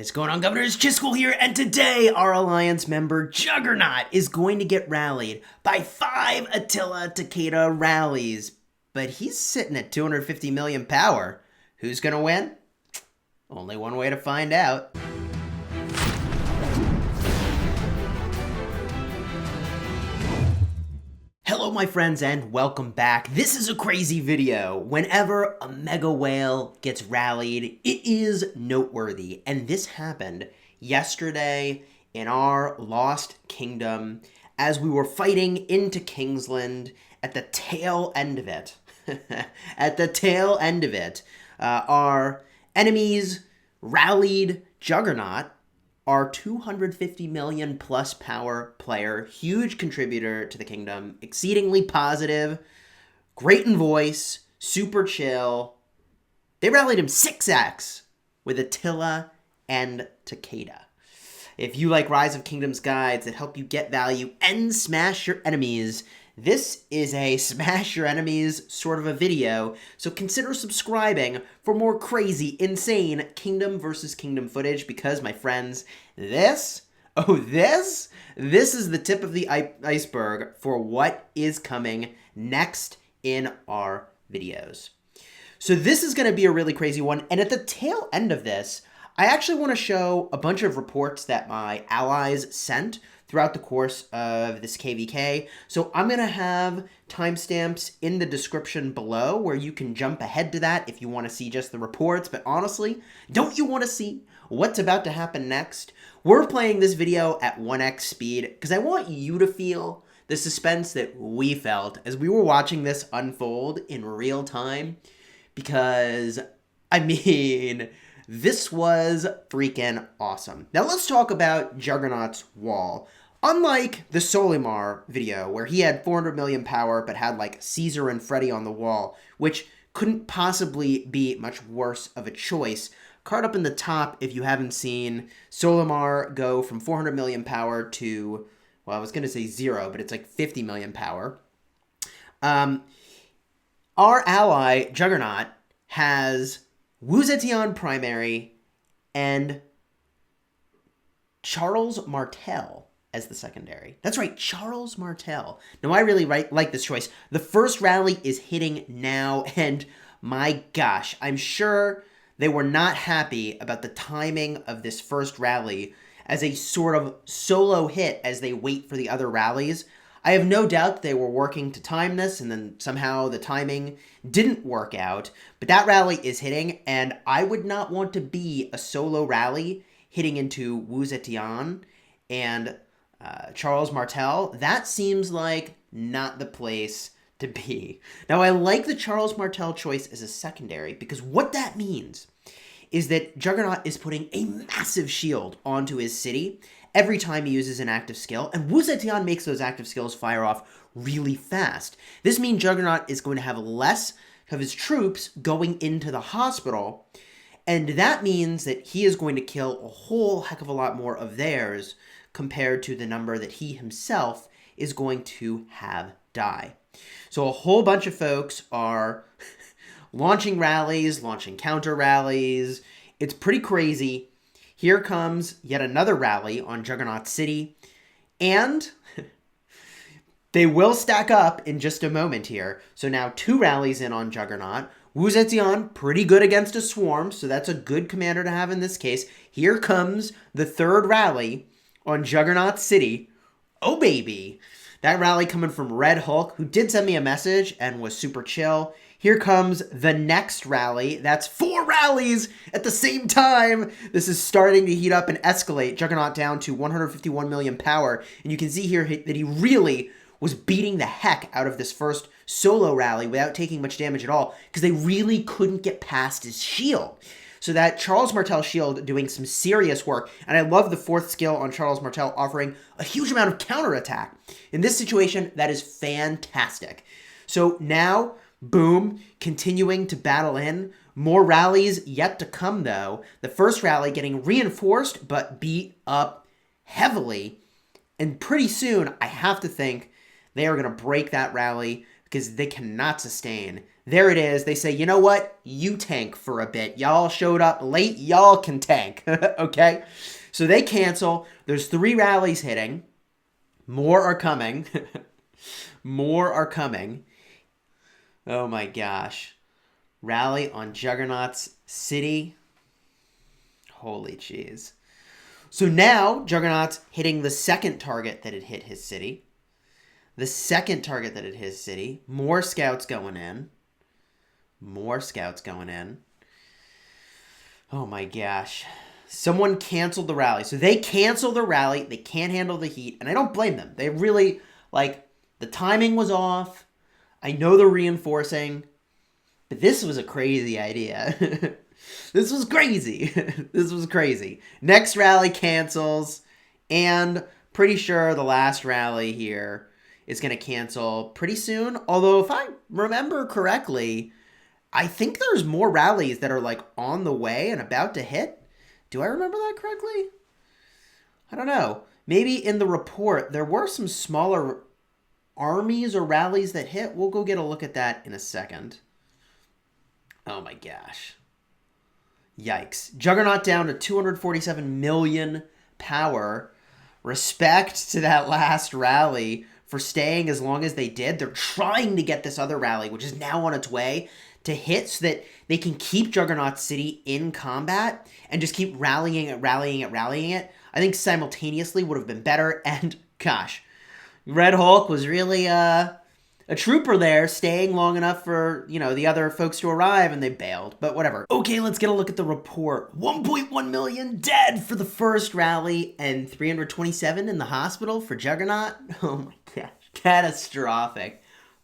What's going on, Governor? It's Chisgule here, and today our Alliance member Jgrnaut is going to get rallied by 5 Attila Takeda rallies. But he's sitting at 250 million power. Who's gonna win? Only one way to find out. Hello my friends and welcome back. This is a crazy video. Whenever a mega whale gets rallied, it is noteworthy. And this happened yesterday in our Lost Kingdom as we were fighting into Kingsland at the tail end of it. At the tail end of it, our enemies rallied Jgrnaut, our 250 million plus power player, huge contributor to the kingdom, exceedingly positive, great in voice, super chill. They rallied him 6x with Attila and Takeda. If you like Rise of Kingdoms guides that help you get value and smash your enemies, this is a smash your enemies sort of a video, so consider subscribing for more crazy, insane kingdom versus kingdom footage because, my friends, this is the tip of the iceberg for what is coming next in our videos. So this is going to be a really crazy one, and at the tail end of this, I actually want to show a bunch of reports that my allies sent throughout the course of this KVK. So I'm going to have timestamps in the description below where you can jump ahead to that if you want to see just the reports. But honestly, don't you want to see what's about to happen next? We're playing this video at 1x speed because I want you to feel the suspense that we felt as we were watching this unfold in real time. Because, I mean, this was freaking awesome. Now let's talk about Jgrnaut's wall. Unlike the Solimar video, where he had 400 million power but had like Caesar and Freddy on the wall, which couldn't possibly be much worse of a choice. Card up in the top if you haven't seen Solimar go from 400 million power to, well, I was going to say 0, but it's like 50 million power. Our ally, Jgrnaut, has Wu Zetian primary and Charles Martel as the secondary. That's right, Charles Martel. Now, I really like this choice. The first rally is hitting now, and my gosh, I'm sure they were not happy about the timing of this first rally as a sort of solo hit as they wait for the other rallies. I have no doubt they were working to time this, and then somehow the timing didn't work out. But that rally is hitting, and I would not want to be a solo rally hitting into Wu Zetian and Charles Martel. That seems like not the place to be. Now, I like the Charles Martel choice as a secondary because what that means is that Jgrnaut is putting a massive shield onto his city every time he uses an active skill, and Wu Zetian makes those active skills fire off really fast. This means Jgrnaut is going to have less of his troops going into the hospital, and that means that he is going to kill a whole heck of a lot more of theirs compared to the number that he himself is going to have die. So a whole bunch of folks are launching rallies, launching counter rallies. It's pretty crazy. Here comes yet another rally on Jgrnaut City, and they will stack up in just a moment here. So now 2 rallies in on Jgrnaut. Wu Zetian, pretty good against a swarm, so that's a good commander to have in this case. Here comes the 3rd rally on Jgrnaut City. Oh, baby. That rally coming from Red Hulk, who did send me a message and was super chill. Here comes the next rally. That's 4 rallies at the same time. This is starting to heat up and escalate. Jgrnaut down to 151 million power. And you can see here that he really was beating the heck out of this first solo rally without taking much damage at all because they really couldn't get past his shield. So that Charles Martel shield doing some serious work. And I love the 4th skill on Charles Martel offering a huge amount of counterattack. In this situation, that is fantastic. So now, boom, continuing to battle in. More rallies yet to come, though. The first rally getting reinforced, but beat up heavily. And pretty soon, I have to think they are going to break that rally because they cannot sustain. There it is. They say, you know what? You tank for a bit. Y'all showed up late. Y'all can tank. Okay? So they cancel. There's 3 rallies hitting. More are coming. More are coming. Oh my gosh. Rally on Juggernaut's city. Holy jeez. So now Juggernaut's hitting the second target that had hit his city. The second target that had hit his city. More scouts going in. More scouts going in. Oh my gosh. Someone canceled the rally. So they cancel the rally. They can't handle the heat. And I don't blame them. They really, the timing was off. I know they're reinforcing. But this was a crazy idea. This was crazy. This was crazy. Next rally cancels. And pretty sure the last rally here is going to cancel pretty soon. Although if I remember correctly, I think there's more rallies that are on the way and about to hit. Do I remember that correctly? I don't know. Maybe in the report there were some smaller armies or rallies that hit. We'll go get a look at that in a second. Oh my gosh. Yikes. Juggernaut down to 247 million power. Respect to that last rally for staying as long as they did. They're trying to get this other rally, which is now on its way, to hit so that they can keep Juggernaut City in combat and just keep rallying it. I think simultaneously would have been better. And gosh, Red Hulk was really a trooper there, staying long enough for, the other folks to arrive, and they bailed. But whatever. Okay, let's get a look at the report. 1.1 million dead for the first rally and 327 in the hospital for Juggernaut. Oh my gosh. Catastrophic.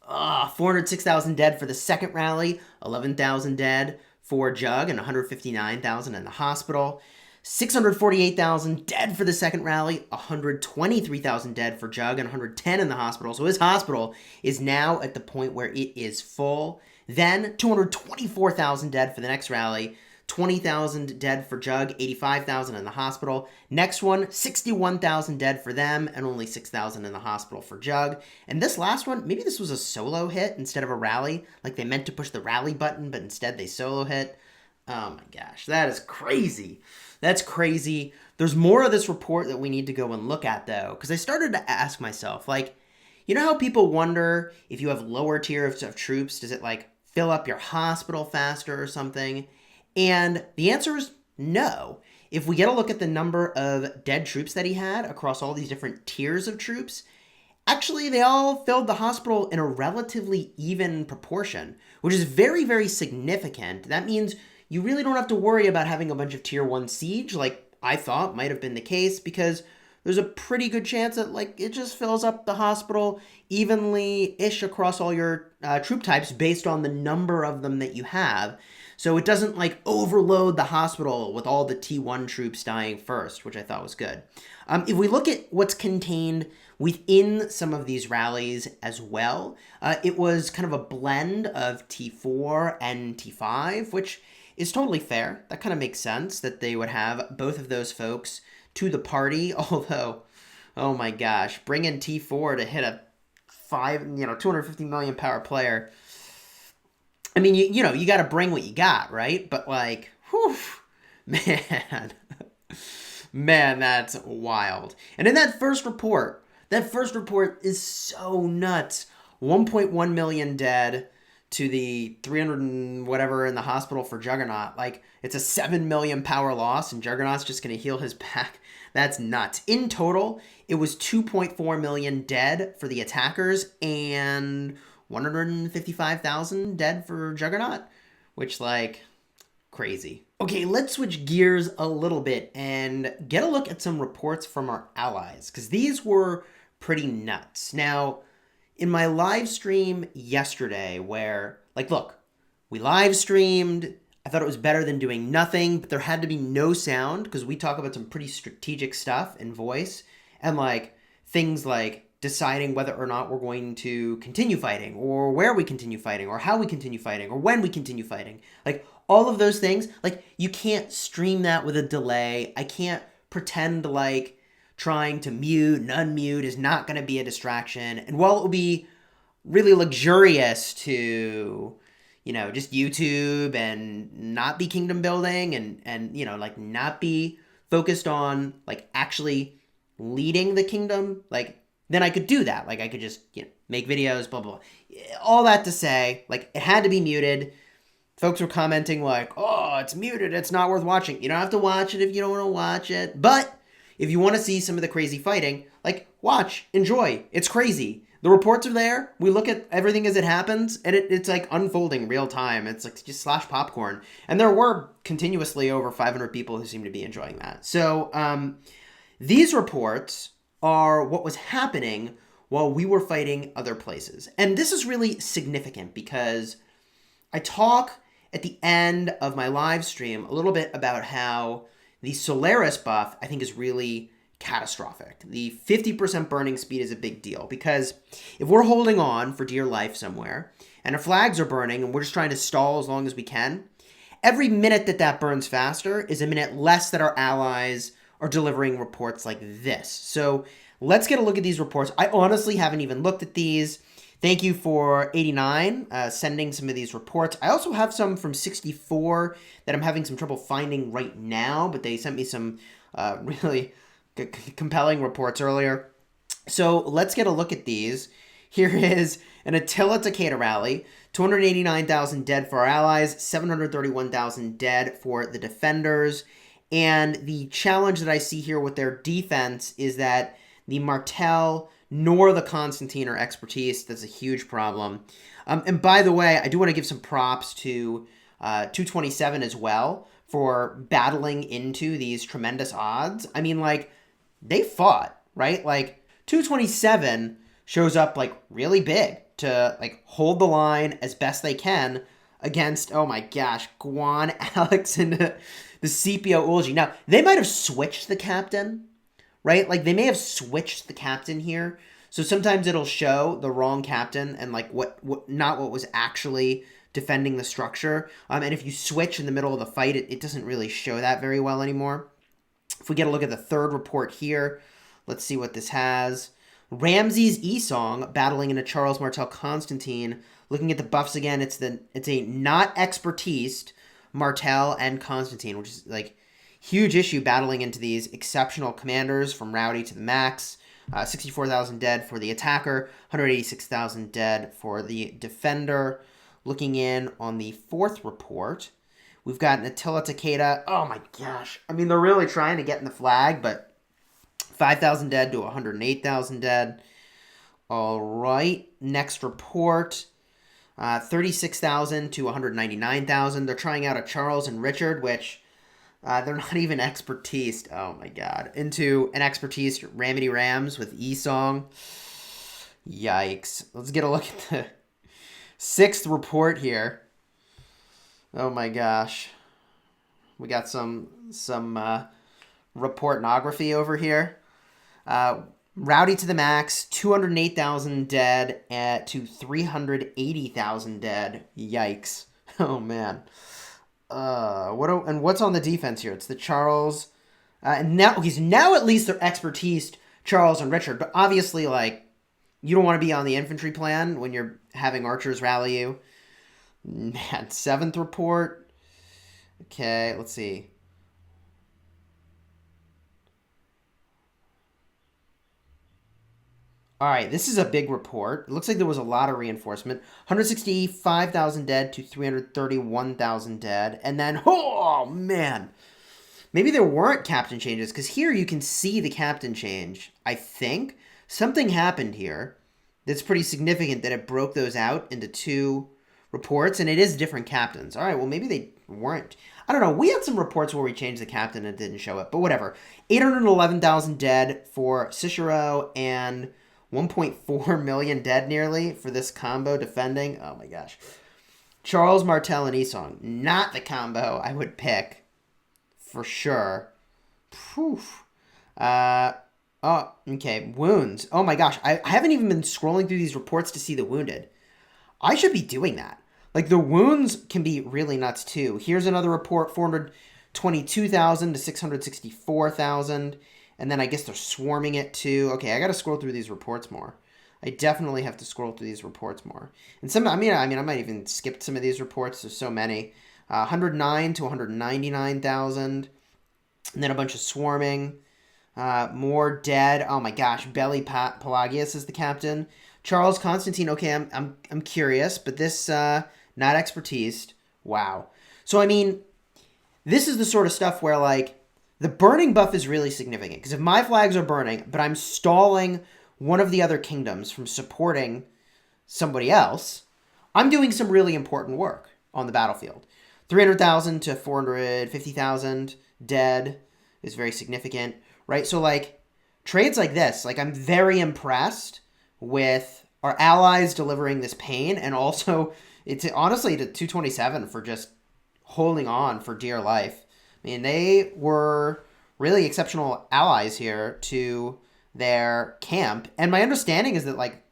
406,000 dead for the second rally, 11,000 dead for Jug, and 159,000 in the hospital. 648,000 dead for the second rally, 123,000 dead for Jug, and 110 in the hospital. So his hospital is now at the point where it is full. Then 224,000 dead for the next rally, 20,000 dead for Jug, 85,000 in the hospital. Next one, 61,000 dead for them, and only 6,000 in the hospital for Jug. And this last one, maybe this was a solo hit instead of a rally. They meant to push the rally button, but instead they solo hit. Oh my gosh, that is crazy. That's crazy. There's more of this report that we need to go and look at, though, because I started to ask myself, you know how people wonder if you have lower tiers of troops, does it, fill up your hospital faster or something? And the answer is no. If we get a look at the number of dead troops that he had across all these different tiers of troops, actually they all filled the hospital in a relatively even proportion, which is very, very significant. That means you really don't have to worry about having a bunch of tier 1 siege like I thought might have been the case, because there's a pretty good chance that it just fills up the hospital evenly-ish across all your troop types based on the number of them that you have. So it doesn't overload the hospital with all the T1 troops dying first, which I thought was good. If we look at what's contained within some of these rallies as well, it was kind of a blend of T4 and T5, which is totally fair. That kind of makes sense that they would have both of those folks to the party, although, oh my gosh, bring in T4 to hit a 250 million power player. I mean, you got to bring what you got, right? But whew, man, that's wild. And in that first report is so nuts. 1.1 million dead to the 300 and whatever in the hospital for Juggernaut. It's a 7 million power loss, and Juggernaut's just going to heal his back. That's nuts. In total, it was 2.4 million dead for the attackers, and 155,000 dead for Juggernaut, which, crazy. Okay, let's switch gears a little bit and get a look at some reports from our allies, because these were pretty nuts. Now, in my live stream yesterday where, look, we live streamed, I thought it was better than doing nothing, but there had to be no sound, because we talk about some pretty strategic stuff in voice, and, things deciding whether or not we're going to continue fighting, or where we continue fighting, or how we continue fighting, or when we continue fighting. All of those things, you can't stream that with a delay. I can't pretend trying to mute and unmute is not going to be a distraction. And while it will be really luxurious to, just YouTube and not be kingdom building and like not be focused on like actually leading the kingdom, like then I could do that. Like I could just, make videos, blah, blah, blah. All that to say, like it had to be muted. Folks were commenting like, oh, it's muted, it's not worth watching. You don't have to watch it if you don't want to watch it. But if you want to see some of the crazy fighting, like watch, enjoy. It's crazy. The reports are there. We look at everything as it happens, and it's like unfolding real time. It's like just slash popcorn. And there were continuously over 500 people who seem to be enjoying that. So these reports are what was happening while we were fighting other places. And this is really significant because I talk at the end of my live stream a little bit about how the Solaris buff, I think, is really catastrophic. The 50% burning speed is a big deal because if we're holding on for dear life somewhere and our flags are burning and we're just trying to stall as long as we can, every minute that burns faster is a minute less that our allies are delivering reports like this. So let's get a look at these reports. I honestly haven't even looked at these. Thank you for 89 sending some of these reports. I also have some from 64 that I'm having some trouble finding right now, but they sent me some really compelling reports earlier. So let's get a look at these. Here is an Attila Takeda Rally. 289,000 dead for our allies, 731,000 dead for the defenders. And the challenge that I see here with their defense is that the Martel nor the Constantine are expertise. That's a huge problem. And by the way, I do want to give some props to 227 as well for battling into these tremendous odds. I mean, like, they fought, right? Like, 227 shows up, like, really big to, like, hold the line as best they can against, oh my gosh, Guan, Alex, and the Scipio Ulgi. Now, they might have switched the captain, right? Like, they may have switched the captain here. So sometimes it'll show the wrong captain and, like, what not what was actually defending the structure. And if you switch in the middle of the fight, it doesn't really show that very well anymore. If we get a look at the third report here, let's see what this has. Ramses Esong battling in a Charles Martel Constantine. Looking at the buffs again, it's a not expertise Martel and Constantine, which is like huge issue battling into these exceptional commanders from Rowdy to the max. 64,000 dead for the attacker, 186,000 dead for the defender. Looking in on the fourth report, we've got an Attila Takeda. Oh my gosh. I mean, they're really trying to get in the flag, but 5,000 dead to 108,000 dead. All right. Next report, 36,000 to 199,000. They're trying out a Charles and Richard, which they're not even expertise. Oh my god. Into an expertise Ramity Rams with Esong. Yikes. Let's get a look at the sixth report here. Oh my gosh. We got some reportnography over here. Rowdy to the max, 208,000 dead to 380,000 dead. Yikes. Oh man. What's on the defense here? It's the Charles. And now at least they're expertise Charles and Richard, but obviously, like, you don't want to be on the infantry plan when you're having archers rally you. Man, seventh report. Okay, let's see. All right, this is a big report. It looks like there was a lot of reinforcement. 165,000 dead to 331,000 dead. And then, oh, man. Maybe there weren't captain changes, because here you can see the captain change, I think. Something happened here that's pretty significant that it broke those out into two reports, and it is different captains. All right, well, maybe they weren't. I don't know. We had some reports where we changed the captain and it didn't show it, but whatever. 811,000 dead for Cicero and 1.4 million dead nearly for this combo defending. Oh my gosh. Charles Martel and Esong. Not the combo I would pick for sure. Poof. Oh, okay. Wounds. Oh my gosh. I haven't even been scrolling through these reports to see the wounded. I should be doing that. Like, the wounds can be really nuts too. Here's another report, 422,000 to 664,000. And then I guess they're swarming it too. Okay, I got to scroll through these reports more. I definitely have to scroll through these reports more. And some, I might even skip some of these reports. There's so many. 109 to 199,000. And then a bunch of swarming. More dead. Oh my gosh, Belly Pelagius is the captain. Charles Constantine. Okay, I'm curious, but this not expertise. Wow. So I mean, this is the sort of stuff where like the burning buff is really significant because if my flags are burning, but I'm stalling one of the other kingdoms from supporting somebody else, I'm doing some really important work on the battlefield. 300,000 to 450,000 dead is very significant, right? So like trades like this, like I'm very impressed with our allies delivering this pain, and also it's honestly to 227 for just holding on for dear life. I mean, they were really exceptional allies here to their camp, and my understanding is that like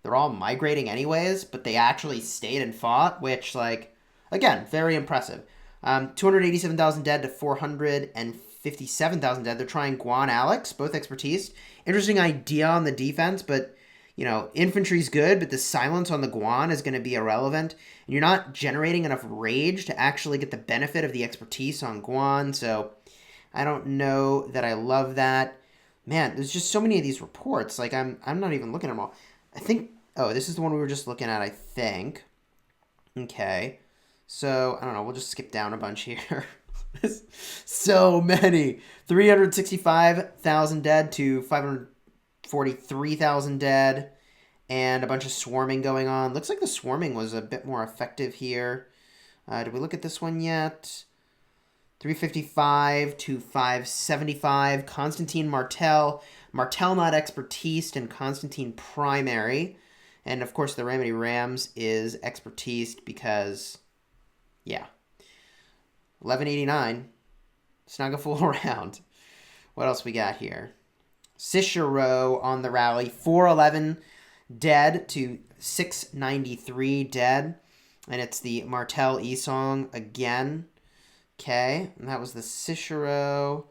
they're all migrating anyways, but they actually stayed and fought, which like again, very impressive. 287,000 dead to 457,000 dead. They're trying Guan Alex, both expertise. Interesting idea on the defense, but you know, infantry's good, but the silence on the Guan is going to be irrelevant. And you're not generating enough rage to actually get the benefit of the expertise on Guan. So I don't know that I love that. Man, there's just so many of these reports. Like I'm not even looking at them all. I think, oh, this is the one we were just looking at, I think. Okay. So, I don't know, we'll just skip down a bunch here. So many. 365,000 dead to 543,000 dead. And a bunch of swarming going on. Looks like the swarming was a bit more effective here. Did we look at this one yet? 355 to 575. Constantine Martel. Martel not expertise, and Constantine primary. And, of course, the Remedy Rams is expertise because... yeah. 1189. It's not going to fool around. What else we got here? Cicero on the rally. 411 dead to 693 dead. And it's the Martel E-Song again. Okay. And that was the Cicero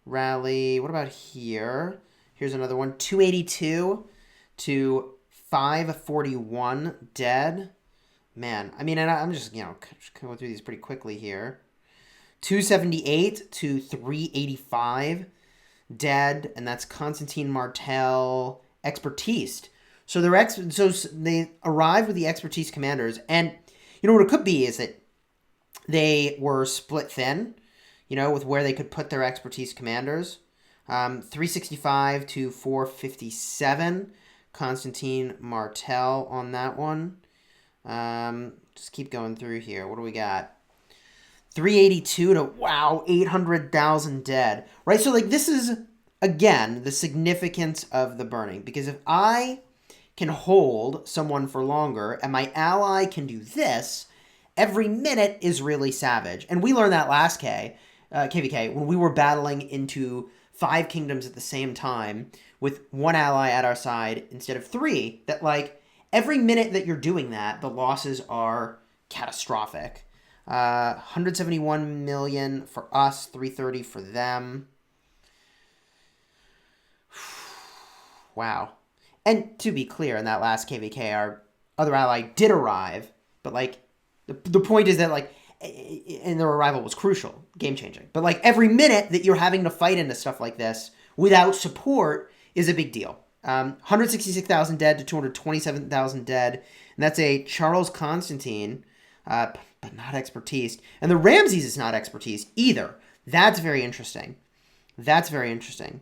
rally. What about here? Here's another one. 282 to 541 dead. Man, I mean, and I'm just, you know, going through these pretty quickly here. 278 to 385 dead, and that's Constantine Martel expertise. So they arrived with the expertise commanders, and you know what it could be is that they were split thin, you know, with where they could put their expertise commanders. 365 to 457, Constantine Martel on that one. Just keep going through here. What do we got? 382 to, wow, 800,000 dead. Right? So, like, this is, again, the significance of the burning. Because if I can hold someone for longer and my ally can do this, every minute is really savage. And we learned that last KVK, when we were battling into 5 kingdoms at the same time with one ally at our side instead of 3, that, like, every minute that you're doing that, the losses are catastrophic. 171 million for us, 330 for them. Wow. And to be clear, in that last KVK, our other ally did arrive, but like the point is that like, and their arrival was crucial, game changing. But like every minute that you're having to fight into stuff like this without support is a big deal. 166,000 dead to 227,000 dead. And that's a Charles Constantine, but not expertise. And the Ramses is not expertise either. That's very interesting. That's very interesting.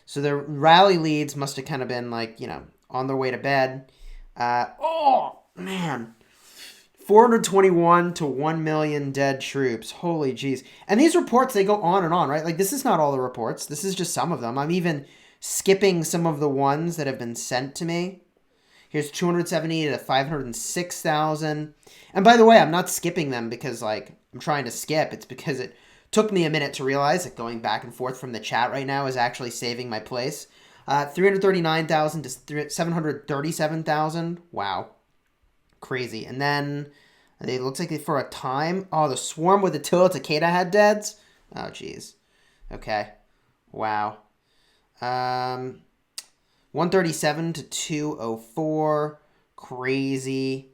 So the rally leads must have kind of been like, you know, on their way to bed. Oh, man. 421 to 1 million dead troops. Holy jeez. And these reports, they go on and on, right? Like, this is not all the reports. This is just some of them. I'm even skipping some of the ones that have been sent to me. Here's 270 to 506,000. And by the way, I'm not skipping them because, like, I'm trying to skip. It's because it took me a minute to realize that going back and forth from the chat right now is actually saving my place. 339,000 to 737,000. Wow. Crazy. And then it looks like for a time, oh, the swarm with Attila Takeda had deads. Oh, jeez. Okay. Wow. 137 to 204. Crazy.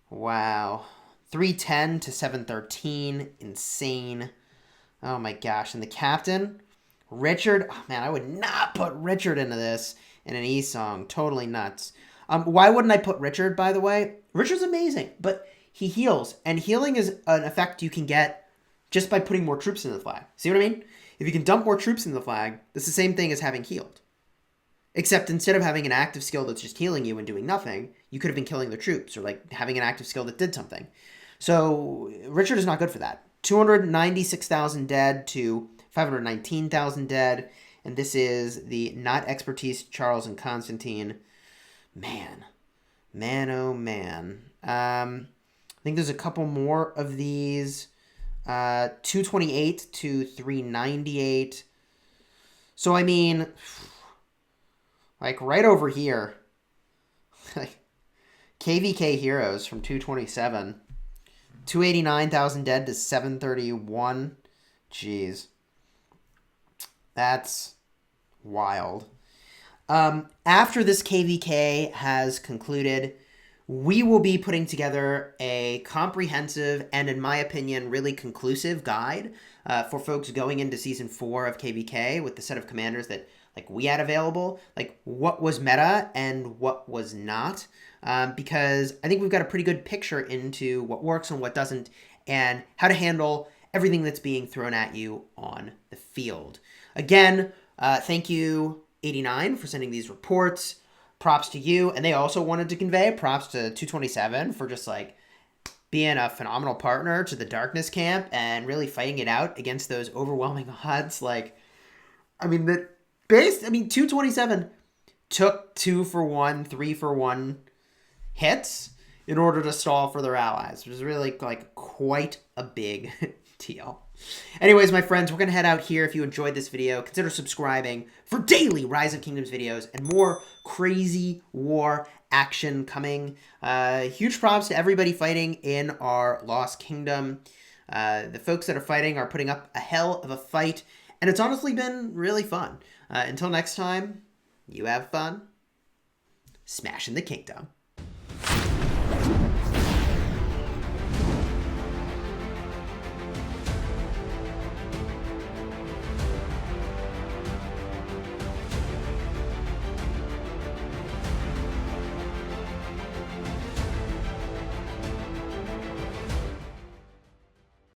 Wow. 310 to 713. Insane. Oh my gosh. And the captain, Richard. Oh man, I would not put Richard into this in an E-song. Totally nuts. Why wouldn't I put Richard, by the way? Richard's amazing, but he heals. And healing is an effect you can get just by putting more troops in the flag. See what I mean? If you can dump more troops in the flag, that's the same thing as having healed. Except instead of having an active skill that's just healing you and doing nothing, you could have been killing the troops, or like having an active skill that did something. So Richard is not good for that. 296,000 dead to 519,000 dead. And this is the not expertise Charles and Constantine. Man, oh man. I think there's a couple more of these. 228 to 398. So I mean, like right over here, like KVK heroes from 227, 289,000 dead to 731. Jeez, that's wild. After this KVK has concluded, we will be putting together a comprehensive and, in my opinion, really conclusive guide for folks going into Season 4 of KVK with the set of commanders that like we had available, like what was meta and what was not, because I think we've got a pretty good picture into what works and what doesn't, and how to handle everything that's being thrown at you on the field. Again, thank you, 89, for sending these reports. Props to you. And they also wanted to convey props to 227 for just like being a phenomenal partner to the Darkness camp and really fighting it out against those overwhelming odds. Like, I mean, 227 took 2-for-1, 3-for-1 hits in order to stall for their allies, which is really like quite a big deal. Anyways, my friends, we're going to head out here. If you enjoyed this video, consider subscribing for daily Rise of Kingdoms videos and more crazy war action coming. Huge props to everybody fighting in our Lost Kingdom. The folks that are fighting are putting up a hell of a fight, and it's honestly been really fun. Until next time, you have fun smashing the kingdom.